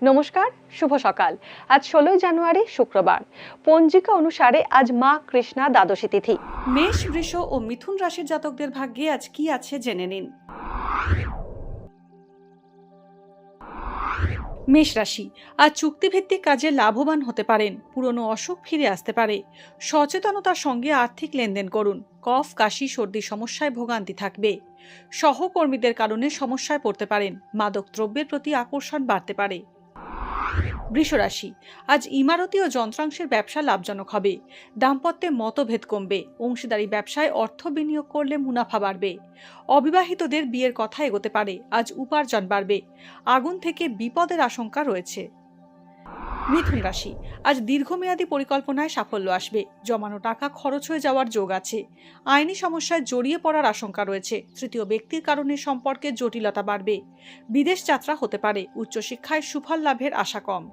নমস্কার, শুভ সকাল। আজ 16 জানুয়ারি শুক্রবার। পঞ্জিকা অনুসারে আজ মা কৃষ্ণা দ্বাদশী তিথি। মেষ, বৃষ ও মিথুন রাশির জাতকদের ভাগ্যে আজ কি আছে জেনে নিন। মেষ রাশি, আজ চুক্তিভিত্তিক কাজে লাভবান হতে পারেন। পুরনো অসুখ ফিরে আসতে পারে। সচেতনতার সঙ্গে আর্থিক লেনদেন করুন। কফ, কাশি, সর্দি সমস্যায় ভোগান্তি থাকবে। সহকর্মীদের কারণে সমস্যায় পড়তে পারেন। মাদক দ্রব্যের প্রতি আকর্ষণ বাড়তে পারে। বৃষ রাশি, আজ ইমারতি ও যন্ত্রাংশের ব্যবসা লাভজনক হবে। দাম্পত্যে মতভেদ কমবে। অংশীদারি ব্যবসায় অর্থ বিনিয়োগ করলে মুনাফা বাড়বে। অবিবাহিতদের বিয়ের কথা এগোতে পারে। আজ উপার্জন বাড়বে। আগুন থেকে বিপদের আশঙ্কা রয়েছে। মিথুন রাশি, আজ দীর্ঘমেয়াদী পরিকল্পনায় সাফল্য আসবে। জমানো টাকা খরচ হয়ে যাওয়ার যোগ আছে। আইনি সমস্যায় জড়িয়ে পড়ার আশঙ্কা রয়েছে। তৃতীয় ব্যক্তির কারণে সম্পর্কে জটিলতা বাড়বে। বিদেশ যাত্রা হতে পারে। উচ্চশিক্ষায় সুফল লাভের আশা কম।